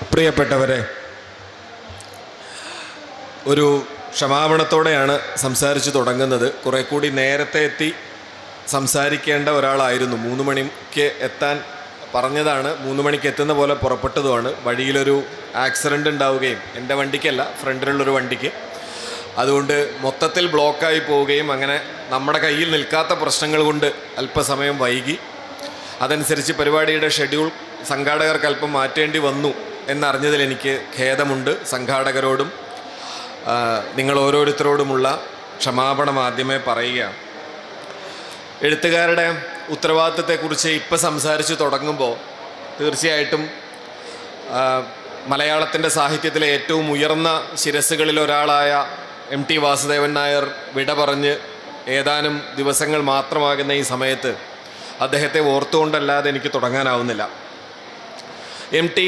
പ്രിയപ്പെട്ടവരെ, ഒരു ക്ഷമാപണത്തോടെയാണ് സംസാരിച്ചു തുടങ്ങുന്നത്. കുറെ കൂടി നേരത്തെ എത്തി സംസാരിക്കേണ്ട ഒരാളായിരുന്നു. 3 മണിക്ക് എത്താൻ പറഞ്ഞതാണ്. 3 മണിക്ക് എത്തുന്ന പോലെ പുറപ്പെട്ടതുമാണ്. വഴിയിലൊരു ആക്സിഡൻ്റ് ഉണ്ടാവുകയും, എൻ്റെ വണ്ടിക്കല്ല, ഫ്രണ്ടിലുള്ളൊരു വണ്ടിക്ക്, അതുകൊണ്ട് മൊത്തത്തിൽ ബ്ലോക്കായി പോവുകയും അങ്ങനെ നമ്മുടെ കയ്യിൽ നിൽക്കാത്ത പ്രശ്നങ്ങൾ കൊണ്ട് അല്പസമയം വൈകി. അതനുസരിച്ച് പരിപാടിയുടെ ഷെഡ്യൂൾ സംഘാടകർക്ക് അല്പം മാറ്റേണ്ടി വന്നു എന്നറിഞ്ഞതിൽ എനിക്ക് ഖേദമുണ്ട്. സംഘാടകരോടും നിങ്ങൾ ഓരോരുത്തരോടുമുള്ള ക്ഷമാപണം ആദ്യമേ പറയുകയാണ്. എഴുത്തുകാരുടെ ഉത്തരവാദിത്തത്തെക്കുറിച്ച് ഇപ്പം സംസാരിച്ച് തുടങ്ങുമ്പോൾ തീർച്ചയായിട്ടും മലയാളത്തിൻ്റെ സാഹിത്യത്തിലെ ഏറ്റവും ഉയർന്ന ശിരസ്സുകളിൽ ഒരാളായ MT വാസുദേവൻ നായർ വിട പറഞ്ഞ് ഏതാനും ദിവസങ്ങൾ മാത്രമാകുന്ന ഈ സമയത്ത് അദ്ദേഹത്തെ ഓർത്തുകൊണ്ടല്ലാതെ എനിക്ക് തുടങ്ങാനാവുന്നില്ല. MT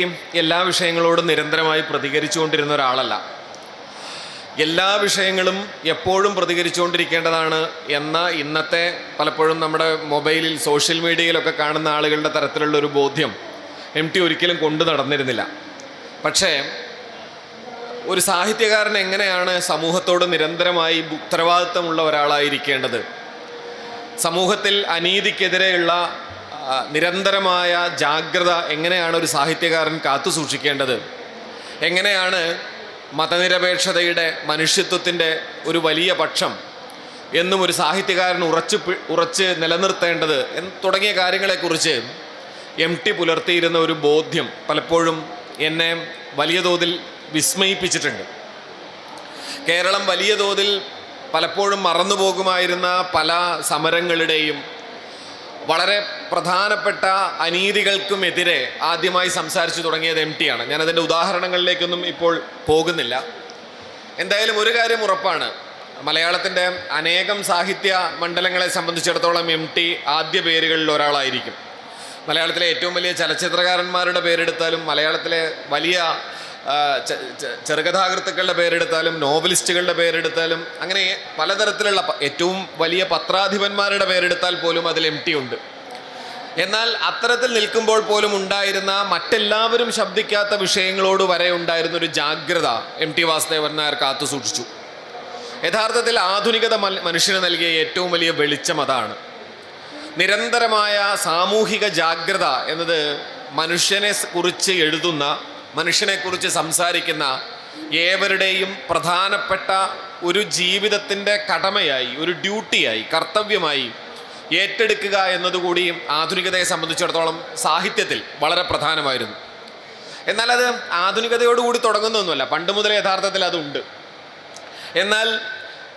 എല്ലാ വിഷയങ്ങളോടും നിരന്തരമായി പ്രതികരിച്ചുകൊണ്ടിരുന്ന ഒരാളല്ല. എല്ലാ വിഷയങ്ങളും എപ്പോഴും പ്രതികരിച്ചുകൊണ്ടിരിക്കേണ്ടതാണ് എന്ന ഇന്നത്തെ പലപ്പോഴും നമ്മുടെ മൊബൈലിൽ, സോഷ്യൽ മീഡിയയിലൊക്കെ കാണുന്ന ആളുകളുടെ തരത്തിലുള്ളൊരു ബോധ്യം MT ഒരിക്കലും കൊണ്ടു നടന്നിരുന്നില്ല. പക്ഷേ ഒരു സാഹിത്യകാരൻ എങ്ങനെയാണ് സമൂഹത്തോട് നിരന്തരമായി ഉത്തരവാദിത്തമുള്ള ഒരാളായിരിക്കേണ്ടത്, സമൂഹത്തിൽ അനീതിക്കെതിരെയുള്ള നിരന്തരമായ ജാഗ്രത എങ്ങനെയാണ് ഒരു സാഹിത്യകാരൻ കാത്തു സൂക്ഷിക്കേണ്ടത്, എങ്ങനെയാണ് മതനിരപേക്ഷതയുടെ, മനുഷ്യത്വത്തിൻ്റെ ഒരു വലിയ പക്ഷം എന്നും ഒരു സാഹിത്യകാരൻ ഉറച്ച് നിലനിർത്തേണ്ടത് തുടങ്ങിയ കാര്യങ്ങളെക്കുറിച്ച് MT പുലർത്തിയിരുന്ന ഒരു ബോധ്യം പലപ്പോഴും എന്നെ വലിയ തോതിൽ വിസ്മയിപ്പിച്ചിട്ടുണ്ട്. കേരളം വലിയ തോതിൽ പലപ്പോഴും മറന്നുപോകുമായിരുന്ന പല സമരങ്ങളുടെയും വളരെ പ്രധാനപ്പെട്ട അനീതികൾക്കുമെതിരെ ആദ്യമായി സംസാരിച്ചു തുടങ്ങിയത് MT ആണ്. ഞാനതിൻ്റെ ഉദാഹരണങ്ങളിലേക്കൊന്നും ഇപ്പോൾ പോകുന്നില്ല. എന്തായാലും ഒരു കാര്യം ഉറപ്പാണ്, മലയാളത്തിൻ്റെ അനേകം സാഹിത്യ മണ്ഡലങ്ങളെ സംബന്ധിച്ചിടത്തോളം MT ആദ്യ പേരുകളിൽ ഒരാളായിരിക്കും. മലയാളത്തിലെ ഏറ്റവും വലിയ ചലച്ചിത്രകാരന്മാരുടെ പേരെടുത്താലും, മലയാളത്തിലെ വലിയ ചെറുകഥാകൃത്തുക്കളുടെ പേരെടുത്താലും, നോവലിസ്റ്റുകളുടെ പേരെടുത്താലും, അങ്ങനെ പലതരത്തിലുള്ള ഏറ്റവും വലിയ പത്രാധിപന്മാരുടെ പേരെടുത്താൽ പോലും അതിൽ MT ഉണ്ട്. എന്നാൽ അത്തരത്തിൽ നിൽക്കുമ്പോൾ പോലും ഉണ്ടായിരുന്ന മറ്റെല്ലാവരും ശബ്ദിക്കാത്ത വിഷയങ്ങളോട് വരെ ഉണ്ടായിരുന്ന ഒരു ജാഗ്രത MT വാസുദേവൻ നായർ കാത്തു സൂക്ഷിച്ചു. യഥാർത്ഥത്തിൽ ആധുനികത മനുഷ്യന് നൽകിയ ഏറ്റവും വലിയ വെളിച്ചം അതാണ്. നിരന്തരമായ സാമൂഹിക ജാഗ്രത എന്നത് മനുഷ്യനെ കുറിച്ച് എഴുതുന്ന, മനുഷ്യനെക്കുറിച്ച് സംസാരിക്കുന്ന ഏവരുടെയും പ്രധാനപ്പെട്ട ഒരു ജീവിതത്തിൻ്റെ കടമയായി, ഒരു ഡ്യൂട്ടിയായി, കർത്തവ്യമായി ഏറ്റെടുക്കുക എന്നതുകൂടി ആധുനികതയെ സംബന്ധിച്ചിടത്തോളം സാഹിത്യത്തിൽ വളരെ പ്രധാനമായിരുന്നു. എന്നാൽ അത് ആധുനികതയോടുകൂടി തുടങ്ങുന്നൊന്നുമല്ല, പണ്ട് മുതലേ യഥാർത്ഥത്തിൽ അതുണ്ട്. എന്നാൽ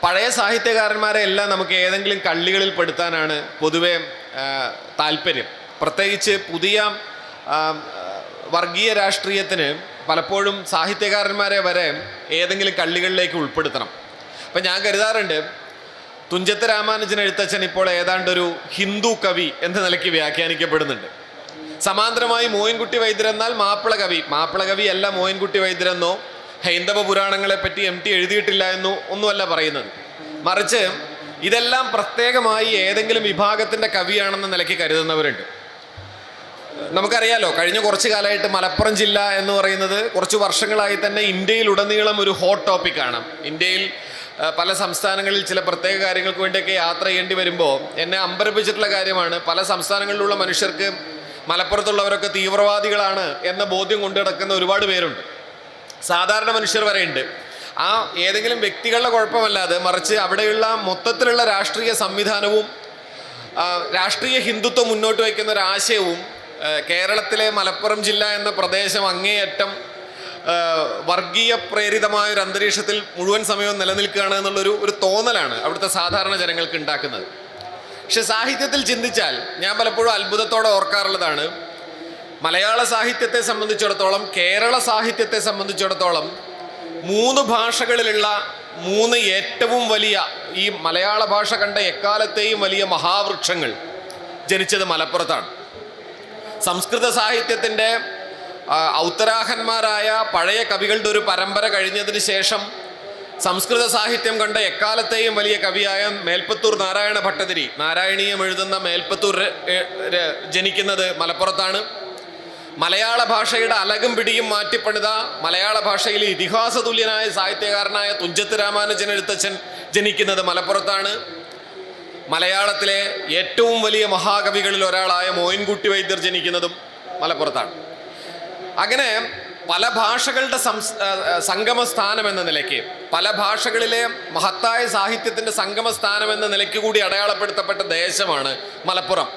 പഴയ സാഹിത്യകാരന്മാരെ എല്ലാം നമുക്ക് ഏതെങ്കിലും കള്ളികളിൽ പെടുത്താനാണ് പൊതുവെ താല്പര്യം. പ്രത്യേകിച്ച് പുതിയ വർഗീയ രാഷ്ട്രീയത്തിന് പലപ്പോഴും സാഹിത്യകാരന്മാരെ വരെ ഏതെങ്കിലും കള്ളികളിലേക്ക് ഉൾപ്പെടുത്തണം. അപ്പം ഞാൻ കരുതാറുണ്ട്, തുഞ്ചത്ത് രാമാനുജൻ എഴുത്തച്ഛൻ ഇപ്പോൾ ഏതാണ്ടൊരു ഹിന്ദു കവി എന്ന നിലയ്ക്ക് വ്യാഖ്യാനിക്കപ്പെടുന്നുണ്ട്. സമാന്തരമായി മോയിൻകുട്ടി വൈദ്യരെന്നാൽ മാപ്പിള കവി അല്ല മോയിൻകുട്ടി വൈദ്യരെന്നോ ഹൈന്ദവ പുരാണങ്ങളെപ്പറ്റി MT എഴുതിയിട്ടില്ല എന്നോ ഒന്നുമല്ല പറയുന്നത്. മറിച്ച് ഇതെല്ലാം പ്രത്യേകമായി ഏതെങ്കിലും വിഭാഗത്തിൻ്റെ കവിയാണെന്ന നിലയ്ക്ക് കരുതുന്നവരുണ്ട്. നമുക്കറിയാലോ, കഴിഞ്ഞ കുറച്ച് കാലമായിട്ട് മലപ്പുറം ജില്ല എന്ന് പറയുന്നത് കുറച്ച് വർഷങ്ങളായി തന്നെ ഇന്ത്യയിലുടനീളം ഒരു ഹോട്ട് ടോപ്പിക്കാണ്. ഇന്ത്യയിൽ പല സംസ്ഥാനങ്ങളിൽ ചില പ്രത്യേക കാര്യങ്ങൾക്ക് വേണ്ടിയൊക്കെ യാത്ര ചെയ്യേണ്ടി വരുമ്പോൾ എന്നെ അമ്പരപ്പിച്ചിട്ടുള്ള കാര്യമാണ്, പല സംസ്ഥാനങ്ങളിലുള്ള മനുഷ്യർക്ക് മലപ്പുറത്തുള്ളവരൊക്കെ തീവ്രവാദികളാണ് എന്ന ബോധ്യം കൊണ്ടു നടക്കുന്ന ഒരുപാട് പേരുണ്ട്. സാധാരണ മനുഷ്യർ വരെയുണ്ട്. ആ ഏതെങ്കിലും വ്യക്തികളുടെ കുഴപ്പമല്ലാതെ മറിച്ച് അവിടെയുള്ള മൊത്തത്തിലുള്ള രാഷ്ട്രീയ സംവിധാനവും രാഷ്ട്രീയ ഹിന്ദുത്വം മുന്നോട്ട് വയ്ക്കുന്ന ഒരു ആശയവും കേരളത്തിലെ മലപ്പുറം ജില്ല എന്ന പ്രദേശം അങ്ങേയറ്റം വർഗീയ പ്രേരിതമായ ഒരു അന്തരീക്ഷത്തിൽ മുഴുവൻ സമയവും നിലനിൽക്കുകയാണ് എന്നുള്ളൊരു തോന്നലാണ് അവിടുത്തെ സാധാരണ ജനങ്ങൾക്ക് ഉണ്ടാക്കുന്നത്. പക്ഷെ സാഹിത്യത്തിൽ ചിന്തിച്ചാൽ ഞാൻ പലപ്പോഴും അത്ഭുതത്തോടെ ഓർക്കാറുള്ളതാണ്, മലയാള സാഹിത്യത്തെ സംബന്ധിച്ചിടത്തോളം, കേരള സാഹിത്യത്തെ സംബന്ധിച്ചിടത്തോളം 3 ഭാഷകളിലുള്ള 3 ഏറ്റവും വലിയ, ഈ മലയാള ഭാഷ കണ്ട എക്കാലത്തെയും വലിയ മഹാവൃക്ഷങ്ങൾ ജനിച്ചത് മലപ്പുറത്താണ്. സംസ്കൃത സാഹിത്യത്തിൻ്റെ ഔത്തരാഹന്മാരായ പഴയ കവികളുടെ ഒരു പരമ്പര കഴിഞ്ഞതിന് ശേഷം സംസ്കൃത സാഹിത്യം കണ്ട എക്കാലത്തെയും വലിയ കവിയായ മേൽപ്പത്തൂർ നാരായണ ഭട്ടതിരി, നാരായണീയം എഴുതുന്ന മേൽപ്പത്തൂർ ജനിക്കുന്നത് മലപ്പുറത്താണ്. മലയാള ഭാഷയുടെ അലകും പിടിയും മാറ്റിപ്പണിത മലയാള ഭാഷയിലെ ഇതിഹാസ തുല്യനായ സാഹിത്യകാരനായ തുഞ്ചത്ത് രാമാനുജൻ എഴുത്തച്ഛൻ ജനിക്കുന്നത് മലപ്പുറത്താണ്. മലയാളത്തിലെ ഏറ്റവും വലിയ മഹാകവികളിൽ ഒരാളായ മോയിൻകുട്ടി വൈദ്യർ ജനിക്കുന്നതും മലപ്പുറത്താണ്. അങ്ങനെ പല ഭാഷകളുടെ സംഗമസ്ഥാനം എന്ന നിലയ്ക്ക്, പല ഭാഷകളിലെ മഹത്തായ സാഹിത്യത്തിൻ്റെ സംഗമസ്ഥാനം എന്ന നിലയ്ക്ക് കൂടി അടയാളപ്പെടുത്തപ്പെട്ട ദേശമാണ് മലപ്പുറം.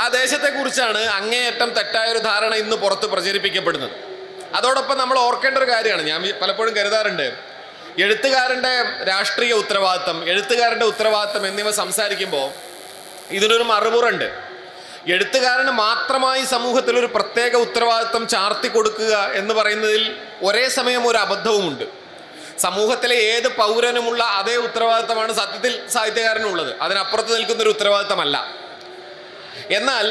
ആ ദേശത്തെക്കുറിച്ചാണ് അങ്ങേയറ്റം തെറ്റായൊരു ധാരണ ഇന്ന് പുറത്ത് പ്രചരിപ്പിക്കപ്പെടുന്നത്. അതോടൊപ്പം നമ്മൾ ഓർക്കേണ്ട ഒരു കാര്യമാണ്, ഞാൻ പലപ്പോഴും കരുതാറുണ്ട്, എഴുത്തുകാരൻ്റെ രാഷ്ട്രീയ ഉത്തരവാദിത്തം, എഴുത്തുകാരൻ്റെ ഉത്തരവാദിത്തം എന്നിവ സംസാരിക്കുമ്പോൾ ഇതിനൊരു മറുപുറുണ്ട്. എഴുത്തുകാരന് മാത്രമായി സമൂഹത്തിൽ ഒരു പ്രത്യേക ഉത്തരവാദിത്തം ചാർത്തി കൊടുക്കുക എന്ന് പറയുന്നതിൽ ഒരേ സമയം ഒരു അബദ്ധവുമുണ്ട്. സമൂഹത്തിലെ ഏത് പൗരനുമുള്ള അതേ ഉത്തരവാദിത്തമാണ് സത്യത്തിൽ സാഹിത്യകാരനുള്ളത്, അതിനപ്പുറത്ത് നിൽക്കുന്നൊരു ഉത്തരവാദിത്തമല്ല. എന്നാൽ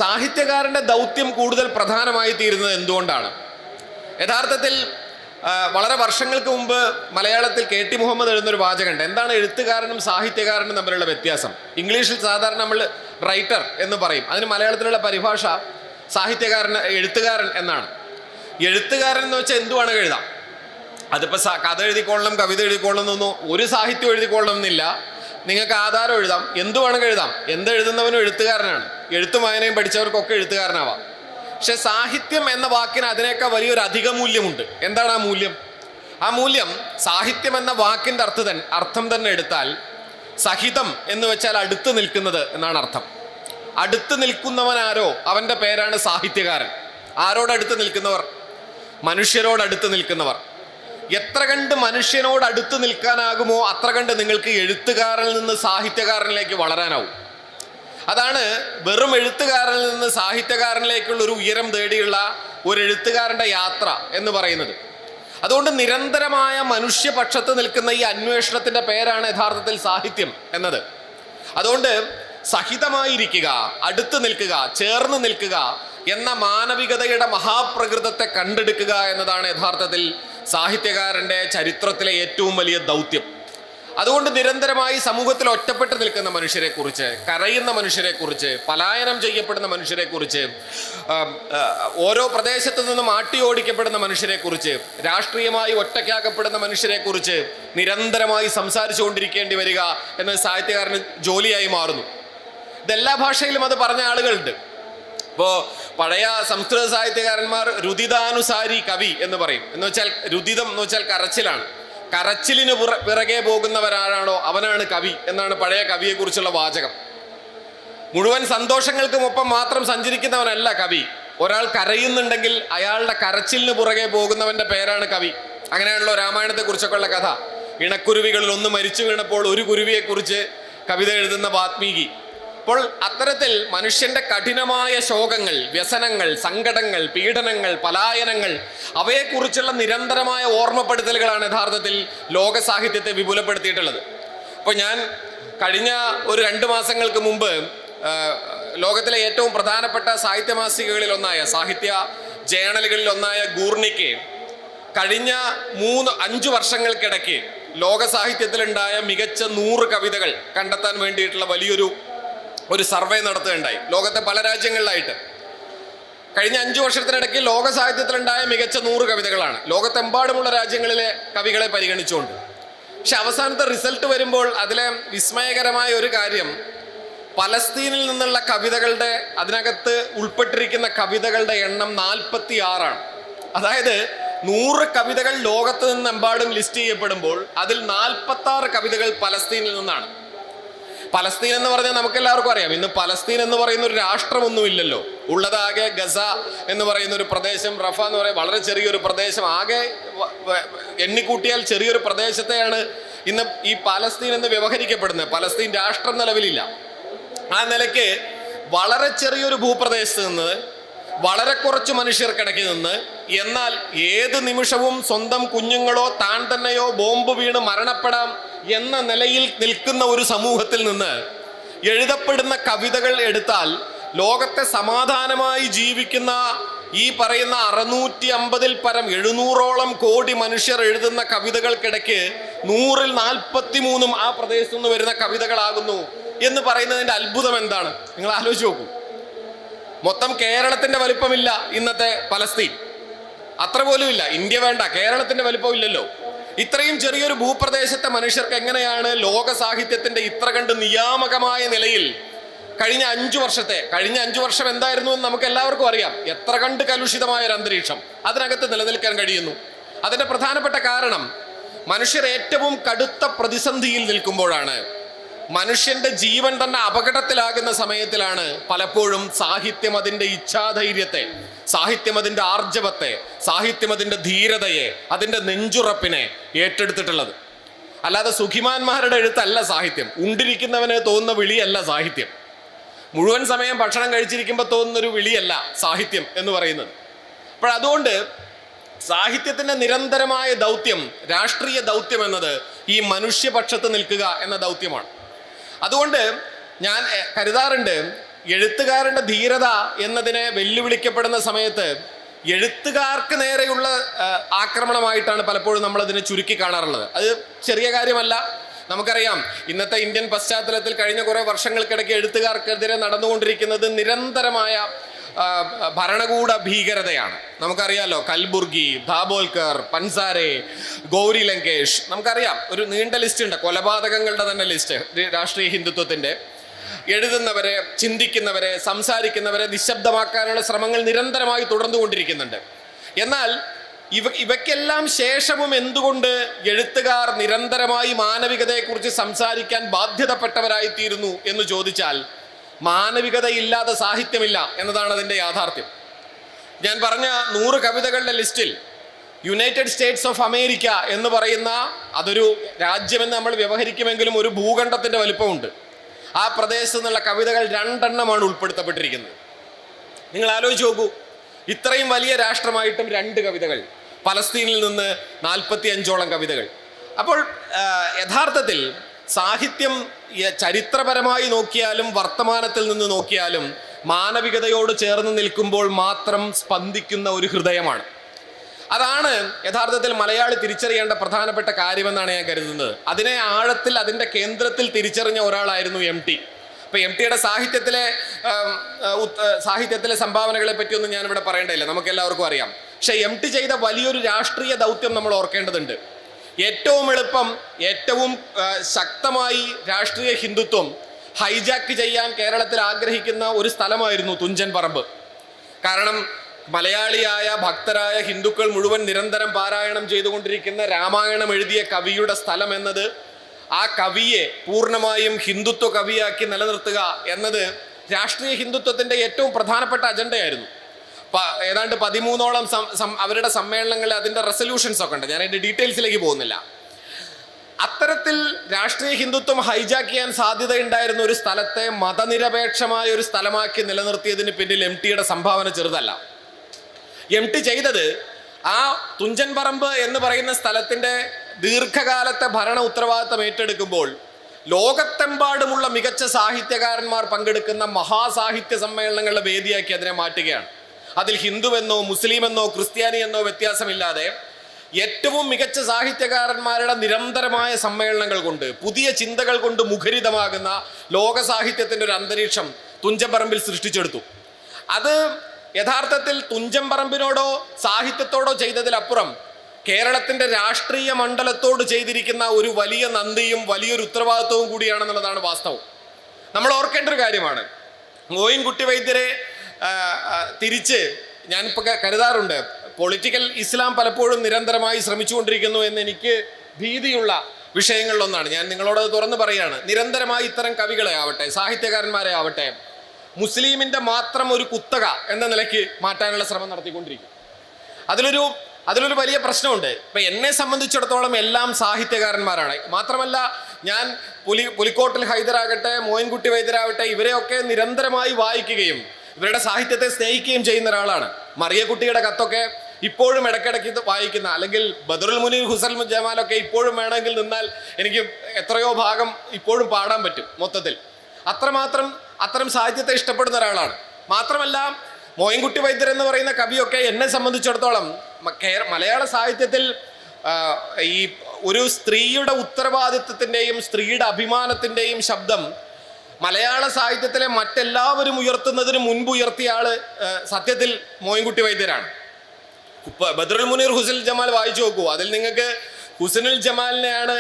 സാഹിത്യകാരൻ്റെ ദൗത്യം കൂടുതൽ പ്രധാനമായി തീരുന്നത് എന്തുകൊണ്ടാണ്? യഥാർത്ഥത്തിൽ വളരെ വർഷങ്ങൾക്ക് മുമ്പ് മലയാളത്തിൽ KT മുഹമ്മദ് എഴുതുന്നൊരു വാചകമുണ്ട്. എന്താണ് എഴുത്തുകാരനും സാഹിത്യകാരനും തമ്മിലുള്ള വ്യത്യാസം? ഇംഗ്ലീഷിൽ സാധാരണ നമ്മൾ റൈറ്റർ എന്ന് പറയും, അതിന് മലയാളത്തിലുള്ള പരിഭാഷ എഴുത്തുകാരൻ എന്നാണ്. എഴുത്തുകാരൻ എന്ന് വെച്ചാൽ എന്തുവാണ് എഴുതാം. അതിപ്പോൾ കഥ എഴുതിക്കൊള്ളണം, കവിത എഴുതിക്കൊള്ളണം എന്നൊന്നും ഒരു സാഹിത്യം എഴുതിക്കൊള്ളണം എന്നില്ല. നിങ്ങൾക്ക് ആധാരം എഴുതാം, എന്തുവാണെങ്കിൽ എഴുതാം. എന്തെഴുതുന്നവനും എഴുത്തുകാരനാണ്. എഴുത്തും വായനയും പഠിച്ചവർക്കൊക്കെ എഴുത്തുകാരനാവാം. പക്ഷെ സാഹിത്യം എന്ന വാക്കിന് അതിനേക്കാൾ വലിയൊരു അധിക മൂല്യമുണ്ട്. എന്താണ് ആ മൂല്യം? ആ മൂല്യം സാഹിത്യം എന്ന വാക്കിൻ്റെ അർത്ഥം തന്നെ എടുത്താൽ സഹിതം എന്ന് വെച്ചാൽ അടുത്ത് നിൽക്കുന്നത് എന്നാണ് അർത്ഥം. അടുത്ത് നിൽക്കുന്നവനാരോ അവൻ്റെ പേരാണ് സാഹിത്യകാരൻ. ആരോടടുത്ത് നിൽക്കുന്നവർ? മനുഷ്യരോടടുത്ത് നിൽക്കുന്നവർ. എത്ര കണ്ട് മനുഷ്യനോട് അടുത്ത് നിൽക്കാനാകുമോ അത്ര കണ്ട് നിങ്ങൾക്ക് എഴുത്തുകാരനിൽ നിന്ന് സാഹിത്യകാരനിലേക്ക് വളരാനാവും. അതാണ് വെറും എഴുത്തുകാരനിൽ നിന്ന് സാഹിത്യകാരനിലേക്കുള്ള ഒരു ഉയരം തേടിയുള്ള ഒരു എഴുത്തുകാരൻ്റെ യാത്ര എന്ന് പറയുന്നത്. അതുകൊണ്ട് നിരന്തരമായ മനുഷ്യപക്ഷത്ത് നിൽക്കുന്ന ഈ അന്വേഷണത്തിൻ്റെ പേരാണ് യഥാർത്ഥത്തിൽ സാഹിത്യം എന്നത്. അതുകൊണ്ട് സഹിതമായിരിക്കുക, അടുത്ത് നിൽക്കുക, ചേർന്ന് നിൽക്കുക എന്ന മാനവികതയുടെ മഹാപ്രകൃതത്തെ കണ്ടെടുക്കുക എന്നതാണ് യഥാർത്ഥത്തിൽ സാഹിത്യകാരൻ്റെ ചരിത്രത്തിലെ ഏറ്റവും വലിയ ദൗത്യം. അതുകൊണ്ട് നിരന്തരമായി സമൂഹത്തിൽ ഒറ്റപ്പെട്ട് നിൽക്കുന്ന മനുഷ്യരെക്കുറിച്ച്, കരയുന്ന മനുഷ്യരെക്കുറിച്ച്, പലായനം ചെയ്യപ്പെടുന്ന മനുഷ്യരെക്കുറിച്ച്, ഓരോ പ്രദേശത്തു നിന്നും ആട്ടിയോടിക്കപ്പെടുന്ന മനുഷ്യരെക്കുറിച്ച്, രാഷ്ട്രീയമായി ഒറ്റയ്ക്കാക്കപ്പെടുന്ന മനുഷ്യരെക്കുറിച്ച് നിരന്തരമായി സംസാരിച്ചുകൊണ്ടിരിക്കേണ്ടി വരിക എന്നത് സാഹിത്യകാരന് ജോലിയായി മാറുന്നു. ഇതെല്ലാ ഭാഷയിലും അത് പറഞ്ഞ ആളുകളുണ്ട്. ഇപ്പോൾ പഴയ സംസ്കൃത സാഹിത്യകാരന്മാർ രുദിതാനുസാരി കവി എന്ന് പറയും. എന്ന് വെച്ചാൽ രുദിതം എന്ന് വെച്ചാൽ കരച്ചിലാണ്. കരച്ചിലിന് പിറകെ പോകുന്നവരാണോ അവനാണ് കവി എന്നാണ് പഴയ കവിയെക്കുറിച്ചുള്ള വാചകം. മുഴുവൻ സന്തോഷങ്ങൾക്കുമൊപ്പം മാത്രം സഞ്ചരിക്കുന്നവനല്ല കവി. ഒരാൾ കരയുന്നുണ്ടെങ്കിൽ അയാളുടെ കരച്ചിലിന് പുറകെ പോകുന്നവൻ്റെ പേരാണ് കവി. അങ്ങനെയാണല്ലോ രാമായണത്തെക്കുറിച്ചൊക്കെ ഉള്ള കഥ. ഇണക്കുരുവികളിൽ ഒന്ന് മരിച്ചു വീണപ്പോൾ ഒരു കുരുവിയെക്കുറിച്ച് കവിത എഴുതുന്ന വാത്മീകി. അപ്പോൾ അത്തരത്തിൽ മനുഷ്യന്റെ കഠിനമായ ശോകങ്ങൾ, വ്യസനങ്ങൾ, സങ്കടങ്ങൾ, പീഡനങ്ങൾ, പലായനങ്ങൾ, അവയെക്കുറിച്ചുള്ള നിരന്തരമായ ഓർമ്മപ്പെടുത്തലുകളാണ് യഥാർത്ഥത്തിൽ ലോക സാഹിത്യത്തെ വിപുലപ്പെടുത്തിയിട്ടുള്ളത്. അപ്പോൾ ഞാൻ കഴിഞ്ഞ ഒരു 2 മാസങ്ങൾക്ക് മുമ്പ് ലോകത്തിലെ ഏറ്റവും പ്രധാനപ്പെട്ട സാഹിത്യ മാസികകളിലൊന്നായ, സാഹിത്യ ജേണലുകളിലൊന്നായ ഗൂർണിക്ക് കഴിഞ്ഞ 5 വർഷങ്ങൾക്കിടയ്ക്ക് ലോക സാഹിത്യത്തിലുണ്ടായ മികച്ച 100 കവിതകൾ കണ്ടെത്താൻ വേണ്ടിയിട്ടുള്ള വലിയൊരു സർവേ നടത്തുകയുണ്ടായി. ലോകത്തെ പല രാജ്യങ്ങളിലായിട്ട് കഴിഞ്ഞ 5 വർഷത്തിനിടയ്ക്ക് ലോക സാഹിത്യത്തിലുണ്ടായ മികച്ച 100 കവിതകളാണ് ലോകത്തെമ്പാടുമുള്ള രാജ്യങ്ങളിലെ കവികളെ പരിഗണിച്ചുകൊണ്ട്. പക്ഷെ അവസാനത്തെ റിസൾട്ട് വരുമ്പോൾ അതിലെ വിസ്മയകരമായ ഒരു കാര്യം, പലസ്തീനിൽ നിന്നുള്ള കവിതകളുടെ, അതിനകത്ത് ഉൾപ്പെട്ടിരിക്കുന്ന കവിതകളുടെ എണ്ണം 46ആണ്. അതായത് 100 കവിതകൾ ലോകത്ത് നിന്നെമ്പാടും ലിസ്റ്റ് ചെയ്യപ്പെടുമ്പോൾ അതിൽ 46 കവിതകൾ പലസ്തീനിൽ നിന്നാണ്. പലസ്തീൻ എന്ന് പറഞ്ഞാൽ നമുക്കെല്ലാവർക്കും അറിയാം, ഇന്ന് പലസ്തീൻ എന്ന് പറയുന്ന ഒരു രാഷ്ട്രമൊന്നുമില്ലല്ലോ. ഉള്ളതാകെ ഗസ എന്ന് പറയുന്ന ഒരു പ്രദേശം, റഫ എന്ന് പറയുന്ന വളരെ ചെറിയൊരു പ്രദേശം, ആകെ എണ്ണിക്കൂട്ടിയാൽ ചെറിയൊരു പ്രദേശത്തെയാണ് ഇന്ന് ഈ പലസ്തീൻ എന്ന് വ്യവഹരിക്കപ്പെടുന്നത്. പലസ്തീൻ രാഷ്ട്രം നിലവിലില്ല. ആ നിലയ്ക്ക് വളരെ ചെറിയൊരു ഭൂപ്രദേശത്ത് നിന്ന്, വളരെ കുറച്ച് മനുഷ്യർക്കിടയ്ക്ക് നിന്ന്, എന്നാൽ ഏത് നിമിഷവും സ്വന്തം കുഞ്ഞുങ്ങളോ താൻ തന്നെയോ ബോംബ് വീണ് മരണപ്പെടാം എന്ന നിലയിൽ നിൽക്കുന്ന ഒരു സമൂഹത്തിൽ നിന്ന് എഴുതപ്പെടുന്ന കവിതകൾ എടുത്താൽ ലോകത്തെ സമാധാനമായി ജീവിക്കുന്ന ഈ പറയുന്ന 650-ൽ പരം 700ഓളം കോടി മനുഷ്യർ എഴുതുന്ന കവിതകൾക്കിടയ്ക്ക് 100-ൽ 43 ആ പ്രദേശത്തു നിന്ന് വരുന്ന കവിതകളാകുന്നു എന്ന് പറയുന്നതിൻ്റെ അത്ഭുതം എന്താണ്? നിങ്ങൾ ആലോചിച്ച് നോക്കൂ. മൊത്തം കേരളത്തിന്റെ വലിപ്പമില്ല ഇന്നത്തെ പലസ്തീൻ, അത്ര പോലും ഇല്ല. ഇന്ത്യ വേണ്ട, കേരളത്തിന്റെ വലിപ്പം ഇല്ലല്ലോ. ഇത്രയും ചെറിയൊരു ഭൂപ്രദേശത്തെ മനുഷ്യർക്ക് എങ്ങനെയാണ് ലോക സാഹിത്യത്തിന്റെ ഇത്ര കണ്ട് നിയാമകമായ നിലയിൽ കഴിഞ്ഞ 5 വർഷം എന്തായിരുന്നു എന്ന് നമുക്ക് എല്ലാവർക്കും അറിയാം. എത്ര കണ്ട് കലുഷിതമായ ഒരു അന്തരീക്ഷം അതിനകത്ത് നിലനിൽക്കാൻ കഴിയുന്നു. അതിന്റെ പ്രധാനപ്പെട്ട കാരണം മനുഷ്യർ ഏറ്റവും കടുത്ത പ്രതിസന്ധിയിൽ നിൽക്കുമ്പോഴാണ്, മനുഷ്യന്റെ ജീവൻ തന്നെ അപകടത്തിലാകുന്ന സമയത്തിലാണ് പലപ്പോഴും സാഹിത്യം അതിന്റെ ഇച്ഛാധൈര്യത്തെ, സാഹിത്യം അതിന്റെ ആർജവത്തെ, സാഹിത്യം അതിന്റെ ധീരതയെ, അതിന്റെ നെഞ്ചുറപ്പിനെ ഏറ്റെടുത്തിട്ടുള്ളത്. അല്ലാതെ സുഖിമാന്മാരുടെ എഴുത്തല്ല സാഹിത്യം, ഉണ്ടിരിക്കുന്നവന് തോന്നുന്ന വിളിയല്ല സാഹിത്യം, മുഴുവൻ സമയം ഭക്ഷണം കഴിച്ചിരിക്കുമ്പോൾ തോന്നുന്നൊരു വിളിയല്ല സാഹിത്യം എന്ന് പറയുന്നത്. അതുകൊണ്ട് സാഹിത്യത്തിന്റെ നിരന്തരമായ ദൗത്യം, രാഷ്ട്രീയ ദൗത്യം എന്നത് ഈ മനുഷ്യപക്ഷത്ത് നിൽക്കുക എന്ന ദൗത്യമാണ്. അതുകൊണ്ട് ഞാൻ കരുതാറുണ്ട്, എഴുത്തുകാരന്റെ ധീരത എന്നതിനെ വെല്ലുവിളിക്കപ്പെടുന്ന സമയത്ത് എഴുത്തുകാർക്ക് നേരെയുള്ള ആക്രമണമായിട്ടാണ് പലപ്പോഴും നമ്മൾ അതിനെ ചുരുക്കി കാണാറുള്ളത്. അത് ചെറിയ കാര്യമല്ല. നമുക്കറിയാം, ഇന്നത്തെ ഇന്ത്യൻ പശ്ചാത്തലത്തിൽ കഴിഞ്ഞ കുറെ വർഷങ്ങൾക്കിടയ്ക്ക് എഴുത്തുകാർക്കെതിരെ നടന്നുകൊണ്ടിരിക്കുന്നത് നിരന്തരമായ ഭരണകൂട ഭീകരതയാണ്. നമുക്കറിയാലോ, കൽബുർഗി, ദാബോൽക്കർ, പൻസാരെ, ഗൗരി ലങ്കേഷ്, നമുക്കറിയാം ഒരു നീണ്ട ലിസ്റ്റ് ഉണ്ട്, കൊലപാതകങ്ങളുടെ തന്നെ ലിസ്റ്റ്. രാഷ്ട്രീയ ഹിന്ദുത്വത്തിന്റെ എഴുതുന്നവരെ, ചിന്തിക്കുന്നവരെ, സംസാരിക്കുന്നവരെ നിശബ്ദമാക്കാനുള്ള ശ്രമങ്ങൾ നിരന്തരമായി തുടർന്നുകൊണ്ടിരിക്കുന്നുണ്ട്. എന്നാൽ ഇവയ്ക്കെല്ലാം ശേഷവും എന്തുകൊണ്ട് എഴുത്തുകാർ നിരന്തരമായി മാനവികതയെക്കുറിച്ച് സംസാരിക്കാൻ ബാധ്യതപ്പെട്ടവരായി തീരുന്നു എന്ന് ചോദിച്ചാൽ, മാനവികതയില്ലാതെ സാഹിത്യമില്ല എന്നതാണ് അതിൻ്റെ യാഥാർത്ഥ്യം. ഞാൻ പറഞ്ഞ 100 കവിതകളുടെ ലിസ്റ്റിൽ യുണൈറ്റഡ് സ്റ്റേറ്റ്സ് ഓഫ് അമേരിക്ക എന്ന് പറയുന്ന, അതൊരു രാജ്യമെന്ന് നമ്മൾ വ്യവഹരിക്കുമെങ്കിലും ഒരു ഭൂഖണ്ഡത്തിൻ്റെ വലിപ്പമുണ്ട്. ആ പ്രദേശത്ത് നിന്നുള്ള കവിതകൾ 2 എണ്ണമാണ് ഉൾപ്പെടുത്തപ്പെട്ടിരിക്കുന്നത്. നിങ്ങൾ ആലോചിച്ച് നോക്കൂ, ഇത്രയും വലിയ രാഷ്ട്രമായിട്ടും 2 കവിതകൾ, പലസ്തീനിൽ നിന്ന് 45ഓളം കവിതകൾ. അപ്പോൾ യഥാർത്ഥത്തിൽ സാഹിത്യം ചരിത്രപരമായി നോക്കിയാലും വർത്തമാനത്തിൽ നിന്ന് നോക്കിയാലും മാനവികതയോട് ചേർന്ന് നിൽക്കുമ്പോൾ മാത്രം സ്പന്ദിക്കുന്ന ഒരു ഹൃദയമാണ്. അതാണ് യഥാർത്ഥത്തിൽ മലയാളി തിരിച്ചറിയേണ്ട പ്രധാനപ്പെട്ട കാര്യമെന്നാണ് ഞാൻ കരുതുന്നത്. അതിനെ ആഴത്തിൽ, അതിൻ്റെ കേന്ദ്രത്തിൽ തിരിച്ചറിഞ്ഞ ഒരാളായിരുന്നു MT. ഇപ്പൊ MTയുടെ സാഹിത്യത്തിലെ സംഭാവനകളെ പറ്റിയൊന്നും ഞാനിവിടെ പറയേണ്ടതില്ല, നമുക്ക് എല്ലാവർക്കും അറിയാം. പക്ഷെ MT ചെയ്ത വലിയൊരു രാഷ്ട്രീയ ദൗത്യം നമ്മൾ ഓർക്കേണ്ടതുണ്ട്. ഏറ്റവും എളുപ്പം, ഏറ്റവും ശക്തമായി രാഷ്ട്രീയ ഹിന്ദുത്വം ഹൈജാക്ക് ചെയ്യാൻ കേരളത്തിൽ ആഗ്രഹിക്കുന്ന ഒരു സ്ഥലമായിരുന്നു തുഞ്ചൻ പറമ്പ്. കാരണം മലയാളിയായ ഭക്തരായ ഹിന്ദുക്കൾ മുഴുവൻ നിരന്തരം പാരായണം ചെയ്തുകൊണ്ടിരിക്കുന്ന രാമായണം എഴുതിയ കവിയുടെ സ്ഥലം എന്നത്, ആ കവിയെ പൂർണ്ണമായും ഹിന്ദുത്വ കവിയാക്കി നിലനിർത്തുക എന്നത് രാഷ്ട്രീയ ഹിന്ദുത്വത്തിന്റെ ഏറ്റവും പ്രധാനപ്പെട്ട അജണ്ടയായിരുന്നു. ഏതാണ്ട് 13ഓളം അവരുടെ സമ്മേളനങ്ങളിൽ അതിന്റെ റെസൊല്യൂഷൻസ് ഒക്കെ ഉണ്ട്. ഞാൻ അതിന്റെ ഡീറ്റെയിൽസിലേക്ക് പോകുന്നില്ല. അത്തരത്തിൽ രാഷ്ട്രീയ ഹിന്ദുത്വം ഹൈജാക്ക് ചെയ്യാൻ സാധ്യതയുണ്ടായിരുന്ന ഒരു സ്ഥലത്തെ മതനിരപേക്ഷമായ ഒരു സ്ഥലമാക്കി നിലനിർത്തിയതിന് പിന്നിൽ MTയുടെ സംഭാവന ചെറുതല്ല. MT ചെയ്തത്, ആ തുഞ്ചൻ പറമ്പ് എന്ന് പറയുന്ന സ്ഥലത്തിന്റെ ദീർഘകാലത്തെ ഭരണ ഉത്തരവാദിത്തം ഏറ്റെടുക്കുമ്പോൾ ലോകത്തെമ്പാടുമുള്ള മികച്ച സാഹിത്യകാരന്മാർ പങ്കെടുക്കുന്ന മഹാസാഹിത്യ സമ്മേളനങ്ങളുടെ വേദിയാക്കി അതിനെ മാറ്റുകയാണ്. അതിൽ ഹിന്ദുവെന്നോ മുസ്ലിമെന്നോ ക്രിസ്ത്യാനിയെന്നോ വ്യത്യാസമില്ലാതെ ഏറ്റവും മികച്ച സാഹിത്യകാരന്മാരുടെ നിരന്തരമായ സമ്മേളനങ്ങൾ കൊണ്ട്, പുതിയ ചിന്തകൾ കൊണ്ട് മുഖരിതമാകുന്ന ലോക സാഹിത്യത്തിന്റെ ഒരു അന്തരീക്ഷം തുഞ്ചൻപറമ്പിൽ സൃഷ്ടിച്ചെടുത്തു. അത് യഥാർത്ഥത്തിൽ തുഞ്ചൻപറമ്പിനോടോ സാഹിത്യത്തോടോ ചെയ്തതിലപ്പുറം കേരളത്തിന്റെ രാഷ്ട്രീയ മണ്ഡലത്തോട് ചെയ്തിരിക്കുന്ന ഒരു വലിയ നന്ദിയും വലിയൊരു ഉത്തരവാദിത്വവും കൂടിയാണെന്നുള്ളതാണ് വാസ്തവം. നമ്മൾ ഓർക്കേണ്ട ഒരു കാര്യമാണ്. മോയിൻകുട്ടി വൈദ്യരെ തിരിച്ച് ഞാനിപ്പോൾ കരുതാറുണ്ട്, പൊളിറ്റിക്കൽ ഇസ്ലാം പലപ്പോഴും നിരന്തരമായി ശ്രമിച്ചുകൊണ്ടിരിക്കുന്നു എന്ന് എനിക്ക് ഭീതിയുള്ള വിഷയങ്ങളിലൊന്നാണ്. ഞാൻ നിങ്ങളോട് തുറന്നു പറയുകയാണ്, നിരന്തരമായി ഇത്തരം കവികളെ ആവട്ടെ, സാഹിത്യകാരന്മാരെ ആവട്ടെ, മുസ്ലിമിന്റെ മാത്രം ഒരു കുത്തക എന്ന നിലയ്ക്ക് മാറ്റാനുള്ള ശ്രമം നടത്തിക്കൊണ്ടിരിക്കും. അതിലൊരു വലിയ പ്രശ്നമുണ്ട്. ഇപ്പൊ എന്നെ സംബന്ധിച്ചിടത്തോളം എല്ലാം സാഹിത്യകാരന്മാരാണ്. മാത്രമല്ല, ഞാൻ പുലിക്കോട്ടിൽ ഹൈദരാകട്ടെ, മോയിൻകുട്ടി വൈദ്യരാവട്ടെ, ഇവരെയൊക്കെ നിരന്തരമായി വായിക്കുകയും ഇവരുടെ സാഹിത്യത്തെ സ്നേഹിക്കുകയും ചെയ്യുന്ന ഒരാളാണ്. മറിയക്കുട്ടിയുടെ കത്തൊക്കെ ഇപ്പോഴും ഇടയ്ക്കിടയ്ക്ക് വായിക്കുന്ന, അല്ലെങ്കിൽ ബദറുൽ മുനീർ, ഹുസൈൻ ജമാലൊക്കെ ഇപ്പോഴും വേണമെങ്കിൽ നിന്നാൽ എനിക്ക് എത്രയോ ഭാഗം ഇപ്പോഴും പാടാൻ പറ്റും. മൊത്തത്തിൽ അത്തരം സാഹിത്യത്തെ ഇഷ്ടപ്പെടുന്ന ഒരാളാണ്. മാത്രമല്ല, മോയിൻകുട്ടി വൈദ്യർ എന്ന് പറയുന്ന കവിയൊക്കെ എന്നെ സംബന്ധിച്ചിടത്തോളം മലയാള സാഹിത്യത്തിൽ ഈ ഒരു സ്ത്രീയുടെ ഉത്തരവാദിത്വത്തിൻ്റെയും സ്ത്രീയുടെ അഭിമാനത്തിൻ്റെയും ശബ്ദം മലയാള സാഹിത്യത്തിലെ മറ്റെല്ലാവരും ഉയർത്തുന്നതിന് മുൻപ് ഉയർത്തിയ ആള് സത്യത്തിൽ മോയിൻകുട്ടി വൈദ്യരാണ്. ബദ്രുൽ മുനീർ ഹുസ്നുൽ ജമാൽ വായിച്ചു നോക്കൂ. അതിൽ നിങ്ങൾക്ക് ഹുസ്നുൽ ജമാലിനെയാണ്,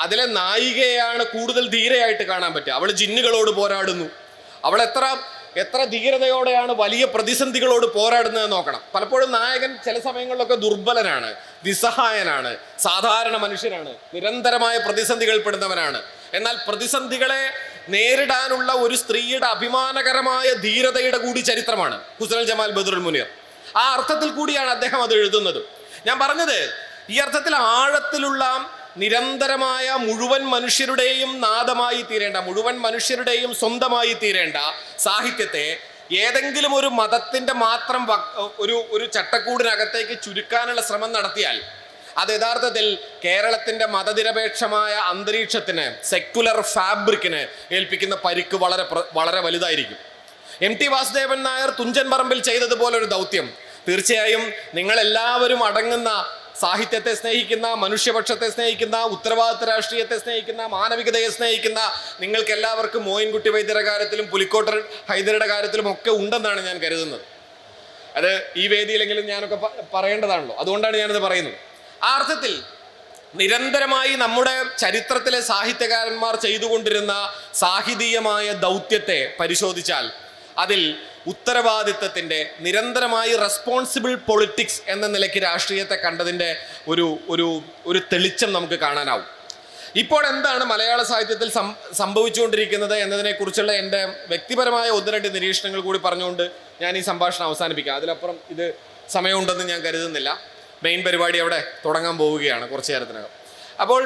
അതിലെ നായികയാണ് കൂടുതൽ ധീരയായിട്ട് കാണാൻ പറ്റുക. അവൾ ജിന്നുകളോട് പോരാടുന്നു. അവൾ എത്ര ധീരതയോടെയാണ് വലിയ പ്രതിസന്ധികളോട് പോരാടുന്നത് നോക്കണം. പലപ്പോഴും നായകൻ ചില സമയങ്ങളിലൊക്കെ ദുർബലനാണ്, നിസ്സഹായനാണ്, സാധാരണ മനുഷ്യനാണ്, നിരന്തരമായ പ്രതിസന്ധികൾ പെടുന്നവനാണ്. എന്നാൽ പ്രതിസന്ധികളെ നേരിടാനുള്ള ഒരു സ്ത്രീയുടെ അഭിമാനകരമായ ധീരതയുടെ കൂടി ചരിത്രമാണ് ഹുസ്നുൽ ജമാൽ ബദ്രുൽ മുനീർ. ആ അർത്ഥത്തിൽ കൂടിയാണ് അദ്ദേഹം അത് എഴുതുന്നത്. ഞാൻ പറഞ്ഞത് ഈ അർത്ഥത്തിൽ ആഴത്തിലുള്ള നിരന്തരമായ മുഴുവൻ മനുഷ്യരുടെയും നാദമായി തീരേണ്ട, മുഴുവൻ മനുഷ്യരുടെയും സ്വന്തമായി തീരേണ്ട സാഹിത്യത്തെ ഏതെങ്കിലും ഒരു മതത്തിന്റെ മാത്രം ഒരു ചട്ടക്കൂടിനകത്തേക്ക് ചുരുക്കാനുള്ള ശ്രമം നടത്തിയാൽ അത് യഥാർത്ഥത്തിൽ കേരളത്തിന്റെ മതനിരപേക്ഷമായ അന്തരീക്ഷത്തിന്, സെക്യുലർ ഫാബ്രിക്കിന് ഏൽപ്പിക്കുന്ന പരിക്ക് വളരെ വലുതായിരിക്കും. MT വാസുദേവൻ നായർ തുഞ്ചൻ പറമ്പിൽ ചെയ്തതുപോലെ ഒരു ദൗത്യം തീർച്ചയായും നിങ്ങളെല്ലാവരും അടങ്ങുന്ന, സാഹിത്യത്തെ സ്നേഹിക്കുന്ന, മനുഷ്യപക്ഷത്തെ സ്നേഹിക്കുന്ന, ഉത്തരവാദിത്ത രാഷ്ട്രീയത്തെ സ്നേഹിക്കുന്ന, മാനവികതയെ സ്നേഹിക്കുന്ന നിങ്ങൾക്ക് എല്ലാവർക്കും മോയിൻകുട്ടി വൈദ്യരുടെ കാര്യത്തിലും പുലിക്കോട്ടർ ഹൈദരുടെ കാര്യത്തിലും ഒക്കെ ഉണ്ടെന്നാണ് ഞാൻ കരുതുന്നത്. അത് ഈ വേദിയിലെങ്കിലും ഞാനൊക്കെ പറയേണ്ടതാണല്ലോ, അതുകൊണ്ടാണ് ഞാനത് പറയുന്നത്. ആ അർത്ഥത്തിൽ നിരന്തരമായി നമ്മുടെ ചരിത്രത്തിലെ സാഹിത്യകാരന്മാർ ചെയ്തുകൊണ്ടിരുന്ന സാഹിതീയമായ ദൗത്യത്തെ പരിശോധിച്ചാൽ അതിൽ ഉത്തരവാദിത്തത്തിൻ്റെ, നിരന്തരമായി റെസ്പോൺസിബിൾ പൊളിറ്റിക്സ് എന്ന നിലയ്ക്ക് രാഷ്ട്രീയത്തെ കണ്ടതിൻ്റെ ഒരു തെളിച്ചം നമുക്ക് കാണാനാവും. ഇപ്പോൾ എന്താണ് മലയാള സാഹിത്യത്തിൽ സംഭവിച്ചുകൊണ്ടിരിക്കുന്നത് എന്നതിനെക്കുറിച്ചുള്ള എൻ്റെ വ്യക്തിപരമായ 1-2 നിരീക്ഷണങ്ങൾ കൂടി പറഞ്ഞുകൊണ്ട് ഞാൻ ഈ സംഭാഷണം അവസാനിപ്പിക്കാം. അതിലപ്പുറം ഇത് സമയമുണ്ടെന്ന് ഞാൻ കരുതുന്നില്ല. മെയിൻ പരിപാടി അവിടെ തുടങ്ങാൻ പോവുകയാണ് കുറച്ചു നേരത്തിനകം. അപ്പോൾ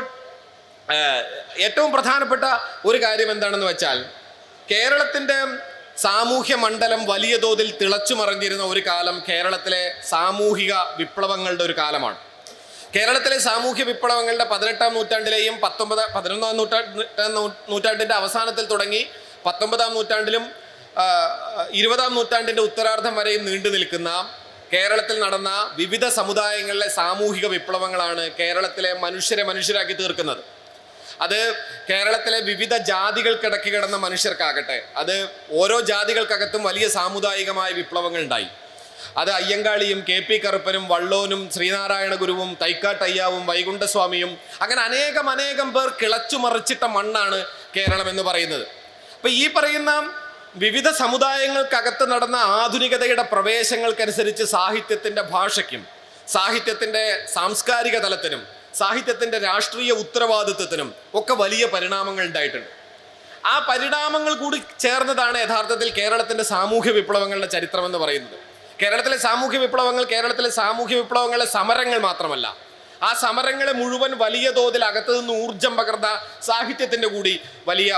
ഏറ്റവും പ്രധാനപ്പെട്ട ഒരു കാര്യം എന്താണെന്ന് വെച്ചാൽ, കേരളത്തിൻ്റെ സാമൂഹ്യ മണ്ഡലം വലിയ തോതിൽ തിളച്ചു മറിഞ്ഞിരുന്ന ഒരു കാലം കേരളത്തിലെ സാമൂഹിക വിപ്ലവങ്ങളുടെ ഒരു കാലമാണ്. കേരളത്തിലെ സാമൂഹ്യ വിപ്ലവങ്ങളുടെ 18-ാം നൂറ്റാണ്ടിലെയും 11-ാം നൂറ്റാണ്ടിൻ്റെ അവസാനത്തിൽ തുടങ്ങി 19-ാം നൂറ്റാണ്ടിലും 20-ാം നൂറ്റാണ്ടിൻ്റെ ഉത്തരാർദ്ധം വരെയും നീണ്ടു നിൽക്കുന്ന കേരളത്തിൽ നടന്ന വിവിധ സമുദായങ്ങളിലെ സാമൂഹിക വിപ്ലവങ്ങളാണ് കേരളത്തിലെ മനുഷ്യരാക്കി തീർക്കുന്നത്. അത് കേരളത്തിലെ വിവിധ ജാതികൾക്കിടയ്ക്ക് കിടന്ന മനുഷ്യർക്കാകട്ടെ, അത് ഓരോ ജാതികൾക്കകത്തും വലിയ സാമുദായികമായ വിപ്ലവങ്ങൾ ഉണ്ടായി. അത് അയ്യങ്കാളിയും KP കറുപ്പനും വള്ളോനും ശ്രീനാരായണ ഗുരുവും തൈക്കാട്ടയ്യാവും വൈകുണ്ഠസ്വാമിയും അങ്ങനെ അനേകം പേർ കിളച്ചു മറിച്ചിട്ട മണ്ണാണ് കേരളം എന്ന് പറയുന്നത്. അപ്പൊ ഈ പറയുന്ന വിവിധ സമുദായങ്ങൾക്കകത്ത് നടന്ന ആധുനികതയുടെ പ്രവേശങ്ങൾക്കനുസരിച്ച് സാഹിത്യത്തിന്റെ ഭാഷയ്ക്കും, സാഹിത്യത്തിന്റെ സാംസ്കാരിക തലത്തിനും, സാഹിത്യത്തിന്റെ രാഷ്ട്രീയ ഉത്തരവാദിത്വത്തിനും ഒക്കെ വലിയ പരിണാമങ്ങൾ ഉണ്ടായിട്ടുണ്ട്. ആ പരിണാമങ്ങൾ കൂടി ചേർന്നതാണ് യഥാർത്ഥത്തിൽ കേരളത്തിന്റെ സാമൂഹ്യ വിപ്ലവങ്ങളുടെ ചരിത്രം എന്ന് പറയുന്നത്. കേരളത്തിലെ സാമൂഹ്യ വിപ്ലവങ്ങളെ സമരങ്ങൾ മാത്രമല്ല, ആ സമരങ്ങളെ മുഴുവൻ വലിയ തോതിൽ അകത്തു നിന്ന് ഊർജം പകർന്ന സാഹിത്യത്തിന്റെ കൂടി വലിയ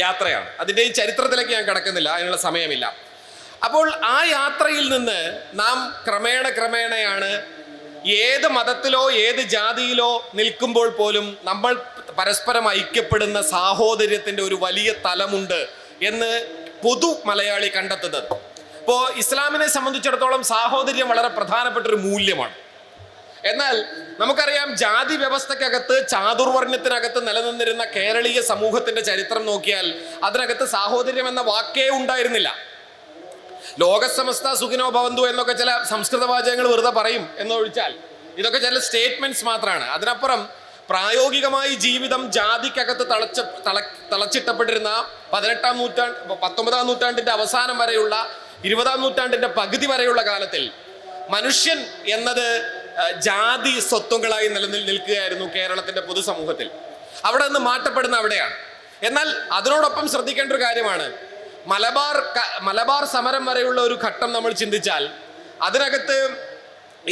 യാത്രയാണ്. അതിൻ്റെ ഈ ചരിത്രത്തിലേക്ക് ഞാൻ കടക്കുന്നില്ല, അതിനുള്ള സമയമില്ല. അപ്പോൾ ആ യാത്രയിൽ നിന്ന് നാം ക്രമേണയാണ് ഏത് മതത്തിലോ ഏത് ജാതിയിലോ നിൽക്കുമ്പോൾ പോലും നമ്മൾ പരസ്പരം ഐക്യപ്പെടുന്ന സാഹോദര്യത്തിൻ്റെ ഒരു വലിയ തലമുണ്ട് എന്ന് പൊതു മലയാളി കണ്ടെത്തുന്നത്. ഇപ്പോൾ ഇസ്ലാമിനെ സംബന്ധിച്ചിടത്തോളം സാഹോദര്യം വളരെ പ്രധാനപ്പെട്ട ഒരു മൂല്യമാണ്. എന്നാൽ നമുക്കറിയാം, ജാതി വ്യവസ്ഥക്കകത്ത്, ചാതുർവർണ്ണത്തിനകത്ത് നിലനിന്നിരുന്ന കേരളീയ സമൂഹത്തിന്റെ ചരിത്രം നോക്കിയാൽ അതിനകത്ത് സാഹോദര്യം എന്ന വാക്കേ ഉണ്ടായിരുന്നില്ല. ലോകസമസ്ത സുഖിനോ ഭവന്തു എന്നൊക്കെ ചില സംസ്കൃത വാചകങ്ങൾ വെറുതെ പറയും എന്നൊഴിച്ചാൽ ഇതൊക്കെ ചില സ്റ്റേറ്റ്മെന്റ്സ് മാത്രമാണ്. അതിനപ്പുറം പ്രായോഗികമായി ജീവിതം ജാതിക്കകത്ത് തളച്ചിട്ടപ്പെട്ടിരുന്ന 19-ാം നൂറ്റാണ്ടിന്റെ അവസാനം വരെയുള്ള 20-ാം നൂറ്റാണ്ടിന്റെ പകുതി വരെയുള്ള കാലത്തിൽ മനുഷ്യൻ എന്നത് ജാതി സ്വത്വങ്ങളായി നിൽക്കുകയായിരുന്നു കേരളത്തിന്റെ പൊതുസമൂഹത്തിൽ. അവിടെ നിന്ന് മാറ്റപ്പെടുന്ന അവിടെയാണ്. എന്നാൽ അതിനോടൊപ്പം ശ്രദ്ധിക്കേണ്ട ഒരു കാര്യമാണ്, മലബാർ സമരം വരെയുള്ള ഒരു ഘട്ടം നമ്മൾ ചിന്തിച്ചാൽ അതിനകത്ത്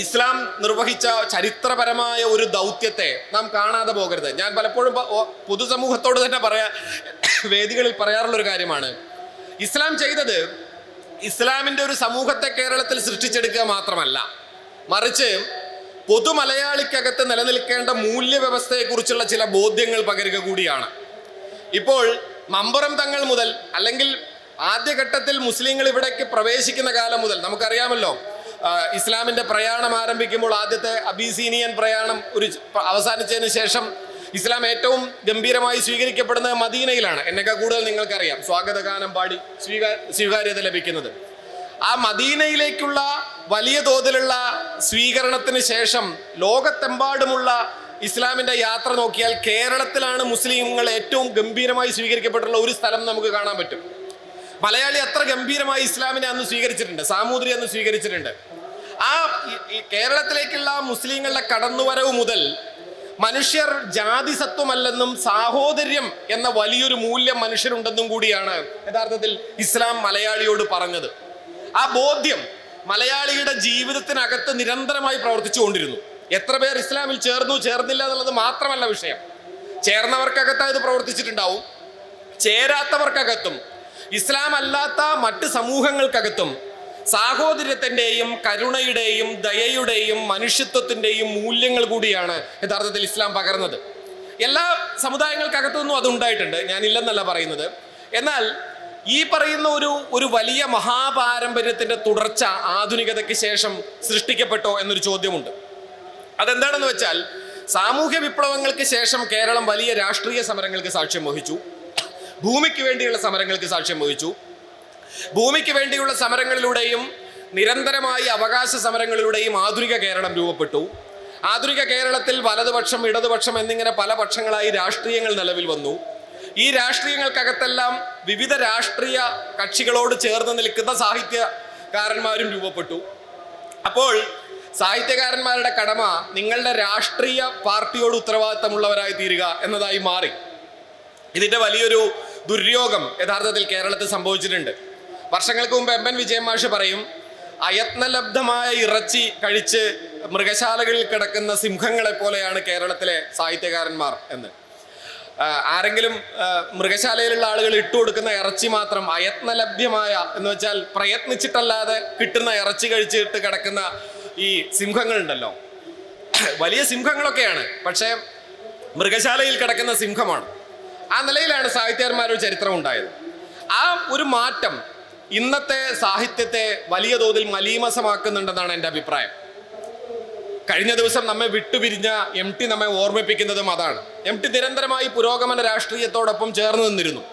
ഇസ്ലാം നിർവഹിച്ച ചരിത്രപരമായ ഒരു ദൗത്യത്തെ നാം കാണാതെ പോകരുത്. ഞാൻ പലപ്പോഴും പൊതുസമൂഹത്തോട് തന്നെ വേദികളിൽ പറയാറുള്ള ഒരു കാര്യമാണ്, ഇസ്ലാം ചെയ്തത് ഇസ്ലാമിന്റെ ഒരു സമൂഹത്തെ കേരളത്തിൽ സൃഷ്ടിച്ചെടുക്കുക മാത്രമല്ല, മറിച്ച് പൊതു മലയാളിക്കകത്ത് നിലനിൽക്കേണ്ട മൂല്യവ്യവസ്ഥയെക്കുറിച്ചുള്ള ചില ബോധ്യങ്ങൾ പകരുക കൂടിയാണ്. ഇപ്പോൾ മമ്പുറം തങ്ങൾ മുതൽ, അല്ലെങ്കിൽ ആദ്യഘട്ടത്തിൽ മുസ്ലിങ്ങൾ ഇവിടേക്ക് പ്രവേശിക്കുന്ന കാലം മുതൽ നമുക്കറിയാമല്ലോ, ഇസ്ലാമിന്റെ പ്രയാണം ആരംഭിക്കുമ്പോൾ ആദ്യത്തെ അബീസീനിയൻ പ്രയാണം അവസാനിച്ചതിന് ശേഷം ഇസ്ലാം ഏറ്റവും ഗംഭീരമായി സ്വീകരിക്കപ്പെടുന്നത് മദീനയിലാണ്. എന്നൊക്കെ കൂടുതൽ നിങ്ങൾക്കറിയാം, സ്വാഗതഗാനം പാടി സ്വീകാര്യത ലഭിക്കുന്നത്. ആ മദീനയിലേക്കുള്ള വലിയ തോതിലുള്ള സ്വീകരണത്തിന് ശേഷം ലോകത്തെമ്പാടുമുള്ള ഇസ്ലാമിന്റെ യാത്ര നോക്കിയാൽ കേരളത്തിലാണ് മുസ്ലിങ്ങൾ ഏറ്റവും ഗംഭീരമായി സ്വീകരിക്കപ്പെട്ടുള്ള ഒരു സ്ഥലം നമുക്ക് കാണാൻ പറ്റും. മലയാളി അത്ര ഗംഭീരമായി ഇസ്ലാമിനെ അന്ന് സ്വീകരിച്ചിട്ടുണ്ട്, സാമൂതിരി അന്ന് സ്വീകരിച്ചിട്ടുണ്ട്. ആ കേരളത്തിലേക്കുള്ള മുസ്ലിങ്ങളുടെ കടന്നുവരവ് മുതൽ മനുഷ്യർ ജാതിസത്വമല്ലെന്നും സാഹോദര്യം എന്ന വലിയൊരു മൂല്യം മനുഷ്യരുണ്ടെന്നും കൂടിയാണ് യഥാർത്ഥത്തിൽ ഇസ്ലാം മലയാളിയോട് പറഞ്ഞത്. ആ ബോധ്യം മലയാളിയുടെ ജീവിതത്തിനകത്ത് നിരന്തരമായി പ്രവർത്തിച്ചുകൊണ്ടിരുന്നു. എത്ര പേർ ഇസ്ലാമിൽ ചേർന്നു ചേർന്നില്ല എന്നുള്ളത് മാത്രമല്ല വിഷയം. ചേർന്നവർക്കകത്ത് ഇത് പ്രവർത്തിച്ചിട്ടുണ്ടാവും, ചേരാത്തവർക്കകത്തും ഇസ്ലാം അല്ലാത്ത മറ്റ് സമൂഹങ്ങൾക്കകത്തും സാഹോദര്യത്തിൻ്റെയും കരുണയുടെയും ദയയുടെയും മനുഷ്യത്വത്തിൻ്റെയും മൂല്യങ്ങൾ കൂടിയാണ് യഥാർത്ഥത്തിൽ ഇസ്ലാം പകർന്നത്. എല്ലാ സമുദായങ്ങൾക്കകത്തുനിന്നും അതുണ്ടായിട്ടുണ്ട്, ഞാനില്ലെന്നല്ല പറയുന്നത്. എന്നാൽ ഈ പറയുന്ന ഒരു വലിയ മഹാപാരമ്പര്യത്തിന്റെ തുടർച്ച ആധുനികതയ്ക്ക് ശേഷം സൃഷ്ടിക്കപ്പെട്ടോ എന്നൊരു ചോദ്യമുണ്ട്. അതെന്താണെന്ന് വെച്ചാൽ, സാമൂഹ്യ വിപ്ലവങ്ങൾക്ക് ശേഷം കേരളം വലിയ രാഷ്ട്രീയ സമരങ്ങൾക്ക് സാക്ഷ്യം വഹിച്ചു, ഭൂമിക്ക് വേണ്ടിയുള്ള സമരങ്ങൾക്ക് സാക്ഷ്യം വഹിച്ചു. ഭൂമിക്ക് വേണ്ടിയുള്ള സമരങ്ങളിലൂടെയും നിരന്തരമായി അവകാശ സമരങ്ങളിലൂടെയും ആധുനിക കേരളം രൂപപ്പെട്ടു. ആധുനിക കേരളത്തിൽ വലതുപക്ഷം ഇടതുപക്ഷം എന്നിങ്ങനെ പല പക്ഷങ്ങളായി രാഷ്ട്രീയങ്ങൾ നിലവിൽ വന്നു. ഈ രാഷ്ട്രീയങ്ങൾക്കകത്തെല്ലാം വിവിധ രാഷ്ട്രീയ കക്ഷികളോട് ചേർന്ന് നിൽക്കുന്ന സാഹിത്യകാരന്മാരും രൂപപ്പെട്ടു. അപ്പോൾ സാഹിത്യകാരന്മാരുടെ കടമ നിങ്ങളുടെ രാഷ്ട്രീയ പാർട്ടിയോട് ഉത്തരവാദിത്തമുള്ളവരായി തീരുക എന്നതായി മാറി. ഇതിന്റെ വലിയൊരു ദുര്യോഗം യഥാർത്ഥത്തിൽ കേരളത്തിൽ സംഭവിച്ചിട്ടുണ്ട്. വർഷങ്ങൾക്ക് മുമ്പ് എം.എൻ. വിജയൻ മാഷ് പറയും, അയത്നലബ്ധമായ ഇറച്ചി കഴിച്ച് മൃഗശാലകളിൽ കിടക്കുന്ന സിംഹങ്ങളെ പോലെയാണ് കേരളത്തിലെ സാഹിത്യകാരന്മാർ എന്ന്. ആരെങ്കിലും മൃഗശാലയിലുള്ള ആളുകൾ ഇട്ടുകൊടുക്കുന്ന ഇറച്ചി മാത്രം അയത്നലഭ്യമായ എന്ന് വെച്ചാൽ പ്രയത്നിച്ചിട്ടല്ലാതെ കിട്ടുന്ന ഇറച്ചി കഴിച്ചിട്ട് കിടക്കുന്ന ഈ സിംഹങ്ങളുണ്ടല്ലോ, വലിയ സിംഹങ്ങളൊക്കെയാണ്, പക്ഷേ മൃഗശാലയിൽ കിടക്കുന്ന സിംഹമാണ്. ആ നിലയിലാണ് സാഹിത്യകാരന്മാരുടെ ചരിത്രം ഉണ്ടായത്. ആ ഒരു മാറ്റം ഇന്നത്തെ സാഹിത്യത്തെ വലിയ തോതിൽ മലീമസമാക്കുന്നുണ്ടെന്നാണ് എൻ്റെ അഭിപ്രായം. കഴിഞ്ഞ ദിവസം നമ്മെ വിട്ടുപിരിഞ്ഞ MT നമ്മെ ഓർമ്മിപ്പിക്കുന്നതും അതാണ്. MT നിരന്തരമായി പുരോഗമന രാഷ്ട്രീയത്തോടൊപ്പം ചേർന്ന് നിന്നിരുന്നു,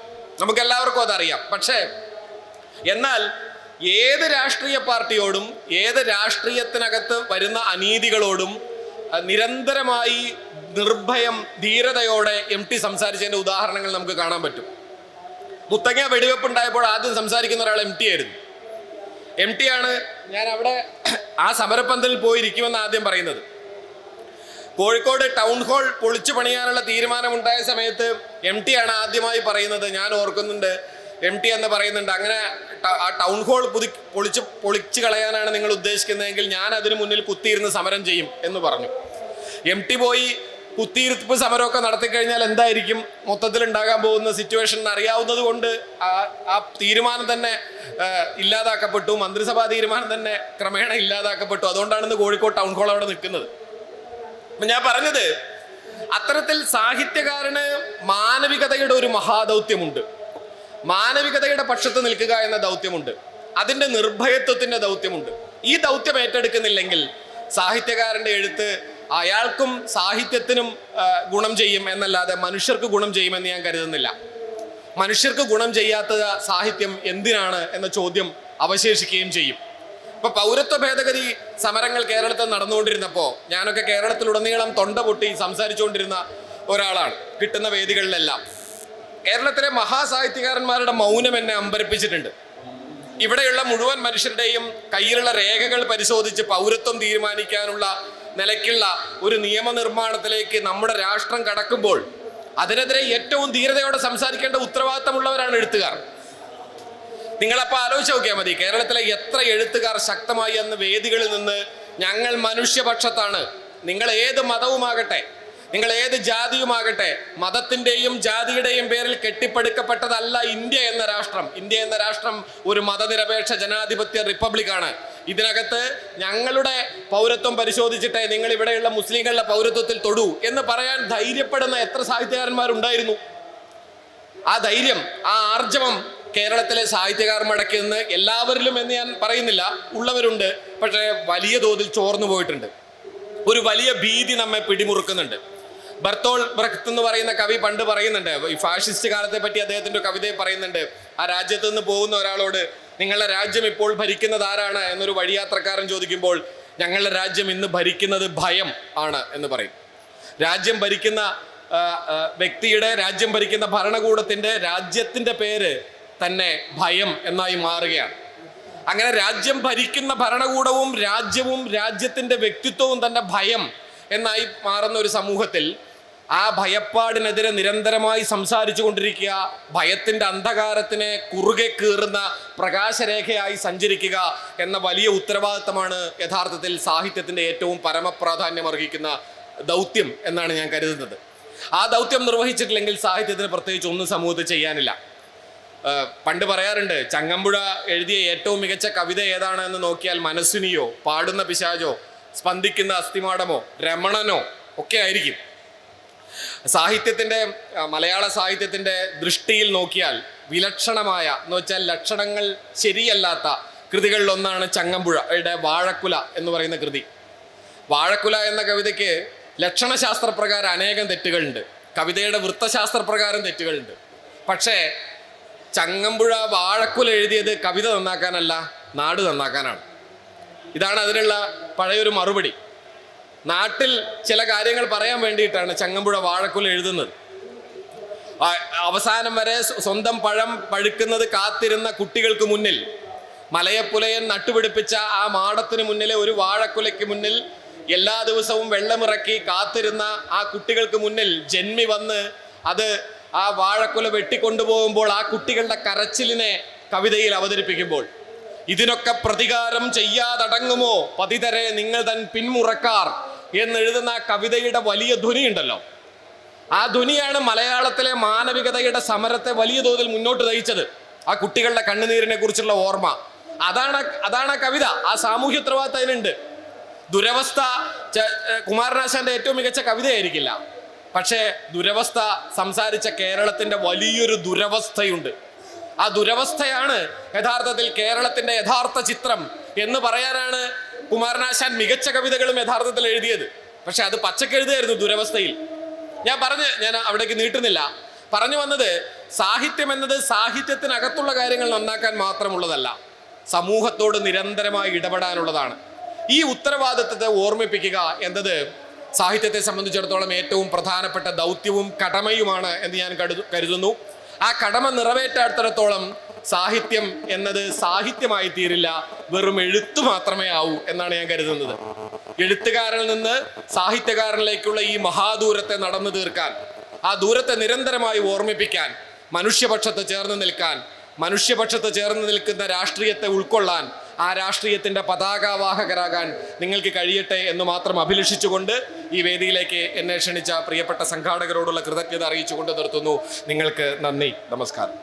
നമുക്കെല്ലാവർക്കും അതറിയാം. പക്ഷേ എന്നാൽ ഏത് രാഷ്ട്രീയ പാർട്ടിയോടും ഏത് രാഷ്ട്രീയത്തിനകത്ത് വരുന്ന അനീതികളോടും നിരന്തരമായി നിർഭയം ധീരതയോടെ MT സംസാരിച്ചതിൻ്റെ ഉദാഹരണങ്ങൾ നമുക്ക് കാണാൻ പറ്റും. മുത്തങ്ങ വെടിവെപ്പ് ഉണ്ടായപ്പോൾ ആദ്യം സംസാരിക്കുന്ന ഒരാൾ MT ആയിരുന്നു. MT ആണ് ഞാൻ അവിടെ ആ സമരപ്പന്തലിൽ പോയിരിക്കുമെന്ന് ആദ്യം പറയുന്നത്. കോഴിക്കോട് ടൗൺ ഹാൾ പൊളിച്ചു പണിയാനുള്ള തീരുമാനമുണ്ടായ സമയത്ത് MT ആണ് ആദ്യമായി പറയുന്നത്. ഞാൻ ഓർക്കുന്നുണ്ട്, MT എന്ന് പറയുന്നുണ്ട്, അങ്ങനെ ആ ടൗൺ ഹാൾ പൊളിച്ചു കളയാനാണ് നിങ്ങൾ ഉദ്ദേശിക്കുന്നതെങ്കിൽ ഞാൻ അതിനു മുന്നിൽ കുത്തിയിരുന്ന് സമരം ചെയ്യും എന്ന് പറഞ്ഞു. MT പോയി കുത്തിയിരുപ്പ് സമരമൊക്കെ നടത്തിക്കഴിഞ്ഞാൽ എന്തായിരിക്കും മൊത്തത്തിൽ ഉണ്ടാകാൻ പോകുന്ന സിറ്റുവേഷൻ അറിയാവുന്നത് കൊണ്ട് ആ തീരുമാനം തന്നെ ഇല്ലാതാക്കപ്പെട്ടു. മന്ത്രിസഭാ തീരുമാനം തന്നെ ക്രമേണ ഇല്ലാതാക്കപ്പെട്ടു. അതുകൊണ്ടാണ് ഇന്ന് കോഴിക്കോട് ടൗൺ ഹാൾ അവിടെ നിൽക്കുന്നത്. അപ്പൊ ഞാൻ പറഞ്ഞത്, അത്തരത്തിൽ സാഹിത്യകാരന് മാനവികതയുടെ ഒരു മഹാദൗത്യമുണ്ട്, മാനവികതയുടെ പക്ഷത്ത് നിൽക്കുക എന്ന ദൗത്യമുണ്ട്, അതിൻ്റെ നിർഭയത്വത്തിൻ്റെ ദൗത്യമുണ്ട്. ഈ ദൗത്യം ഏറ്റെടുക്കുന്നില്ലെങ്കിൽ സാഹിത്യകാരൻ്റെ എഴുത്ത് അയാൾക്കും സാഹിത്യത്തിനും ഗുണം ചെയ്യും എന്നല്ലാതെ മനുഷ്യർക്ക് ഗുണം ചെയ്യുമെന്ന് ഞാൻ കരുതുന്നില്ല. മനുഷ്യർക്ക് ഗുണം ചെയ്യാത്ത സാഹിത്യം എന്തിനാണ് എന്ന ചോദ്യം അവശേഷിക്കുകയും ചെയ്യും. ഇപ്പൊ പൗരത്വ ഭേദഗതി സമരങ്ങൾ കേരളത്തിൽ നടന്നുകൊണ്ടിരുന്നപ്പോൾ ഞാനൊക്കെ കേരളത്തിലുടനീളം തൊണ്ട പൊട്ടി സംസാരിച്ചുകൊണ്ടിരുന്ന ഒരാളാണ് കിട്ടുന്ന വേദികളിലെല്ലാം. കേരളത്തിലെ മഹാസാഹിത്യകാരന്മാരുടെ മൗനം എന്നെ അമ്പരപ്പിച്ചിട്ടുണ്ട്. ഇവിടെയുള്ള മുഴുവൻ മനുഷ്യരുടെയും കയ്യിലുള്ള രേഖകൾ പരിശോധിച്ച് പൗരത്വം തീരുമാനിക്കാനുള്ള നിലയ്ക്കുള്ള ഒരു നിയമനിർമ്മാണത്തിലേക്ക് നമ്മുടെ രാഷ്ട്രം കടക്കുമ്പോൾ അതിനെതിരെ ഏറ്റവും ധീരതയോടെ സംസാരിക്കേണ്ട ഉത്തരവാദിത്തമുള്ളവരാണ് എഴുത്തുകാർ. നിങ്ങളപ്പോൾ ആലോചിച്ച് നോക്കിയാൽ മതി, കേരളത്തിലെ എത്ര എഴുത്തുകാർ ശക്തമായി അന്ന് വേദികളിൽ നിന്ന് ഞങ്ങൾ മനുഷ്യപക്ഷത്താണ്, നിങ്ങൾ ഏത് മതവുമാകട്ടെ, നിങ്ങൾ ഏത് ജാതിയുമാകട്ടെ, മതത്തിൻ്റെയും ജാതിയുടെയും പേരിൽ കെട്ടിപ്പടുക്കപ്പെട്ടതല്ല ഇന്ത്യ എന്ന രാഷ്ട്രം. ഇന്ത്യ എന്ന രാഷ്ട്രം ഒരു മതനിരപേക്ഷ ജനാധിപത്യ റിപ്പബ്ലിക്കാണ്. ഇതിനകത്ത് ഞങ്ങളുടെ പൗരത്വം പരിശോധിച്ചിട്ടേ നിങ്ങൾ ഇവിടെയുള്ള മുസ്ലിങ്ങളുടെ പൗരത്വത്തിൽ തൊടൂ എന്ന് പറയാൻ ധൈര്യപ്പെടുന്ന എത്ര സാഹിത്യകാരന്മാരുണ്ടായിരുന്നു. ആ ധൈര്യം, ആ ആർജവം കേരളത്തിലെ സാഹിത്യകാർ മടക്കിയെന്ന് എല്ലാവരിലും എന്ന് ഞാൻ പറയുന്നില്ല, ഉള്ളവരുണ്ട്. പക്ഷേ വലിയ തോതിൽ ചോർന്നു പോയിട്ടുണ്ട്. ഒരു വലിയ ഭീതി നമ്മെ പിടിമുറുക്കുന്നുണ്ട്. ബർത്തോൾ ബ്രഖ്ത് എന്ന് പറയുന്ന കവി പണ്ട് പറയുന്നുണ്ട്, ഈ ഫാഷിസ്റ്റ് കാലത്തെ പറ്റി അദ്ദേഹത്തിന്റെ ഒരു കവിതയിൽ പറയുന്നുണ്ട്, ആ രാജ്യത്ത് നിന്ന് പോകുന്ന ഒരാളോട് നിങ്ങളുടെ രാജ്യം ഇപ്പോൾ ഭരിക്കുന്നത് ആരാണ് എന്നൊരു വഴിയാത്രക്കാരൻ ചോദിക്കുമ്പോൾ ഞങ്ങളുടെ രാജ്യം ഇന്ന് ഭരിക്കുന്നത് ഭയം ആണ് എന്ന് പറയും. രാജ്യം ഭരിക്കുന്ന വ്യക്തിയുടെ, രാജ്യം ഭരിക്കുന്ന ഭരണകൂടത്തിന്റെ രാജ്യത്തിന്റെ പേര് തന്നെ ഭയം എന്നായി മാറുകയാണ്. അങ്ങനെ രാജ്യം ഭരിക്കുന്ന ഭരണകൂടവും രാജ്യവും രാജ്യത്തിന്റെ വ്യക്തിത്വവും തന്നെ ഭയം എന്നായി മാറുന്ന ഒരു സമൂഹത്തിൽ ആ ഭയപ്പാടിനെതിരെ നിരന്തരമായി സംസാരിച്ചു കൊണ്ടിരിക്കുക, ഭയത്തിന്റെ അന്ധകാരത്തിനെ കുറുകെ കീറുന്ന പ്രകാശരേഖയായി സഞ്ചരിക്കുക എന്ന വലിയ ഉത്തരവാദിത്തമാണ് യഥാർത്ഥത്തിൽ സാഹിത്യത്തിന്റെ ഏറ്റവും പരമപ്രാധാന്യം അർഹിക്കുന്ന ദൗത്യം എന്നാണ് ഞാൻ കരുതുന്നത്. ആ ദൗത്യം നിർവഹിച്ചിട്ടില്ലെങ്കിൽ സാഹിത്യത്തിന് പ്രത്യേകിച്ച് ഒന്നും സമൂഹത്തിൽ ചെയ്യാനില്ല. പണ്ട് പറയാറുണ്ട്, ചങ്ങമ്പുഴ എഴുതിയ ഏറ്റവും മികച്ച കവിത ഏതാണ് എന്ന് നോക്കിയാൽ മനസ്വിനിയോ, പാടുന്ന പിശാചോ, സ്പന്ദിക്കുന്ന അസ്ഥിമാടമോ, രമണനോ ഒക്കെ ആയിരിക്കും. സാഹിത്യത്തിന്റെ, മലയാള സാഹിത്യത്തിന്റെ ദൃഷ്ടിയിൽ നോക്കിയാൽ വിലക്ഷണമായ എന്ന് വെച്ചാൽ ലക്ഷണങ്ങൾ ശരിയല്ലാത്ത കൃതികളിലൊന്നാണ് ചങ്ങമ്പുഴയുടെ വാഴക്കുല എന്ന് പറയുന്ന കൃതി. വാഴക്കുല എന്ന കവിതയ്ക്ക് ലക്ഷണശാസ്ത്രപ്രകാരം അനേകം തെറ്റുകളുണ്ട്, കവിതയുടെ വൃത്തശാസ്ത്രപ്രകാരം തെറ്റുകളുണ്ട്. പക്ഷേ ചങ്ങമ്പുഴ വാഴക്കുല എഴുതിയത് കവിത നന്നാക്കാനല്ല, നാട് നന്നാക്കാനാണ്. ഇതാണ് അതിനുള്ള പഴയൊരു മറുപടി. നാട്ടിൽ ചില കാര്യങ്ങൾ പറയാൻ വേണ്ടിയിട്ടാണ് ചങ്ങമ്പുഴ വാഴക്കുല എഴുതുന്നത്. അവസാനം വരെ സ്വന്തം പഴം പഴുക്കുന്നത് കാത്തിരുന്ന കുട്ടികൾക്ക് മുന്നിൽ, മലയപ്പുലയൻ നട്ടുപിടിപ്പിച്ച ആ മാടത്തിന് മുന്നിലെ ഒരു വാഴക്കുലയ്ക്ക് മുന്നിൽ എല്ലാ ദിവസവും വെള്ളമിറക്കി കാത്തിരുന്ന ആ കുട്ടികൾക്ക് മുന്നിൽ ജന്മി വന്ന് അത് ആ വാഴക്കുല വെട്ടിക്കൊണ്ടുപോകുമ്പോൾ ആ കുട്ടികളുടെ കരച്ചിലിനെ കവിതയിൽ അവതരിപ്പിക്കുമ്പോൾ, ഇതിനൊക്കെ പ്രതികാരം ചെയ്യാതടങ്ങുമോ പതിതരെ നിങ്ങൾ തൻ പിന്മുറക്കാർ എന്നെഴുതുന്ന ആ കവിതയുടെ വലിയ ധ്വനിയുണ്ടല്ലോ, ആ ധ്വനിയാണ് മലയാളത്തിലെ മാനവികതയുടെ സമരത്തെ വലിയ തോതിൽ മുന്നോട്ട് നയിച്ചത്. ആ കുട്ടികളുടെ കണ്ണുനീരിനെ കുറിച്ചുള്ള ഓർമ്മ, അതാണ് ആ കവിത. ആ സാമൂഹ്യ ഉത്തരവാദിത്തം അതിനുണ്ട്. ദുരവസ്ഥ കുമാരനാശാന്റെ ഏറ്റവും മികച്ച കവിതയായിരിക്കില്ല, പക്ഷേ ദുരവസ്ഥ സംസാരിച്ച കേരളത്തിന്റെ വലിയൊരു ദുരവസ്ഥയുണ്ട്. ആ ദുരവസ്ഥയാണ് യഥാർത്ഥത്തിൽ കേരളത്തിന്റെ യഥാർത്ഥ ചിത്രം എന്ന് പറയാനാണ് കുമാരനാശാൻ മികച്ച കവിതകളും യഥാർത്ഥത്തിൽ എഴുതിയത്. പക്ഷെ അത് പച്ചക്കെഴുതായിരുന്നു ദുരവസ്ഥയിൽ. ഞാൻ അവിടേക്ക് നീട്ടുന്നില്ല. പറഞ്ഞു വന്നത്, സാഹിത്യം എന്നത് സാഹിത്യത്തിനകത്തുള്ള കാര്യങ്ങൾ നന്നാക്കാൻ മാത്രമുള്ളതല്ല, സമൂഹത്തോട് നിരന്തരമായി ഇടപെടാനുള്ളതാണ്. ഈ ഉത്തരവാദിത്തത്തെ ഓർമ്മിപ്പിക്കുക എന്നത് സാഹിത്യത്തെ സംബന്ധിച്ചിടത്തോളം ഏറ്റവും പ്രധാനപ്പെട്ട ദൗത്യവും കടമയുമാണ് എന്ന് ഞാൻ കരുതുന്നു. ആ കടമ നിറവേറ്റാത്തിടത്തോളം സാഹിത്യം എന്നത് സാഹിത്യമായി തീരില്ല, വെറും എഴുത്തു മാത്രമേ ആവൂ എന്നാണ് ഞാൻ കരുതുന്നത്. എഴുത്തുകാരനിൽ നിന്ന് സാഹിത്യകാരനിലേക്കുള്ള ഈ മഹാദൂരത്തെ നടന്നു തീർക്കാൻ, ആ ദൂരത്തെ നിരന്തരമായി ഓർമ്മിപ്പിക്കാൻ, മനുഷ്യപക്ഷത്ത് ചേർന്ന് നിൽക്കാൻ, മനുഷ്യപക്ഷത്ത് ചേർന്ന് നിൽക്കുന്ന രാഷ്ട്രീയത്തെ ഉൾക്കൊള്ളാൻ, ആ രാഷ്ട്രീയത്തിന്റെ പതാകവാഹകരാകാൻ നിങ്ങൾക്ക് കഴിയട്ടെ എന്ന് മാത്രം അഭിലഷിച്ചുകൊണ്ട് ഈ വേദിയിലേക്ക് എന്നെ ക്ഷണിച്ച പ്രിയപ്പെട്ട സംഘാടകരോടുള്ള കൃതജ്ഞത അറിയിച്ചുകൊണ്ട് നിർത്തുന്നു. നിങ്ങൾക്ക് നന്ദി, നമസ്കാരം.